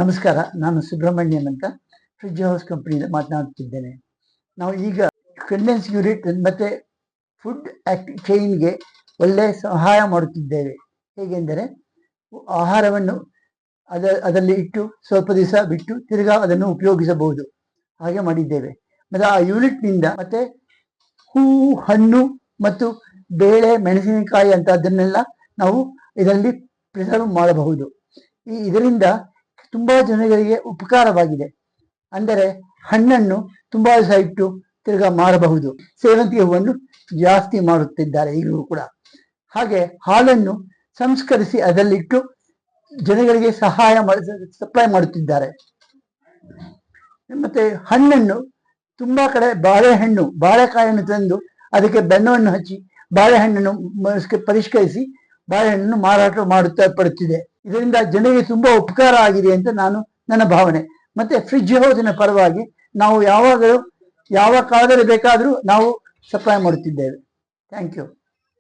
ನಮಸ್ಕಾರ, ನಾನು ಸುಬ್ರಹ್ಮಣ್ಯನ್ ಅಂತ ಫ್ರಿಡ್ಜ್ ಹೌಸ್ ಕಂಪನಿಯಿಂದ ಮಾತನಾಡುತ್ತಿದ್ದೇನೆ. ನಾವು ಈಗ ಕಂಡೆನ್ಸ್ ಯೂನಿಟ್ ಮತ್ತು ಫುಡ್ ಚೈನ್ಗೆ ಒಳ್ಳೆಯ ಸಹಾಯ ಮಾಡುತ್ತಿದ್ದೇವೆ. ಹೇಗೆಂದರೆ ಆಹಾರವನ್ನು ಅದರಲ್ಲಿ ಇಟ್ಟು ಸ್ವಲ್ಪ ದಿವಸ ಬಿಟ್ಟು ತಿರ್ಗಾ ಅದನ್ನು ಉಪಯೋಗಿಸಬಹುದು, ಹಾಗೆ ಮಾಡಿದ್ದೇವೆ. ಮತ್ತು ಆ ಯೂನಿಟ್ನಿಂದ ಮತ್ತೆ ಹೂವು, ಹಣ್ಣು ಮತ್ತು ಬೇಳೆ, ಮೆಣಸಿನಕಾಯಿ ಅಂತ ಅದನ್ನೆಲ್ಲ ನಾವು ಇದರಲ್ಲಿ ಪ್ರಿಸರ್ವ್ ಮಾಡಬಹುದು. ಇದರಿಂದ ತುಂಬ ಜನಗಳಿಗೆ ಉಪಕಾರವಾಗಿದೆ. ಅಂದರೆ ಹಣ್ಣನ್ನು ತುಂಬ ದಿವಸ ಇಟ್ಟು ತಿರ್ಗಾ ಮಾರಬಹುದು. ಸೇವಂತಿಗೆ ಹೂವನ್ನು ಜಾಸ್ತಿ ಮಾರುತ್ತಿದ್ದಾರೆ ಈಗಲೂ ಕೂಡ. ಹಾಗೆ ಹಾಲನ್ನು ಸಂಸ್ಕರಿಸಿ ಅದರಲ್ಲಿಟ್ಟು ಜನಗಳಿಗೆ ಸಪ್ಲೈ ಮಾಡುತ್ತಿದ್ದಾರೆ. ಮತ್ತೆ ಹಣ್ಣನ್ನು ತುಂಬಾ ಕಡೆ ಬಾಳೆಕಾಯನ್ನು ತಂದು ಅದಕ್ಕೆ ಬೆಣ್ಣವನ್ನು ಹಚ್ಚಿ ಬಾಳೆಹಣ್ಣನ್ನು ಪರಿಷ್ಕರಿಸಿ ಬಾಳೆಹಣ್ಣನ್ನು ಮಾರಾಟ ಪಡುತ್ತಿದೆ. ಇದರಿಂದ ಜನರಿಗೆ ತುಂಬಾ ಉಪಕಾರ ಆಗಿದೆ ಅಂತ ನನ್ನ ಭಾವನೆ. ಮತ್ತೆ ಫ್ರಿಡ್ಜ್ ಹೌಸಿನ ಪರವಾಗಿ ನಾವು ಯಾವ ಕಾಲದಲ್ಲಿ ಬೇಕಾದರೂ ನಾವು ಸಪ್ಲೈ ಮಾಡುತ್ತಿದ್ದೇವೆ. Thank you.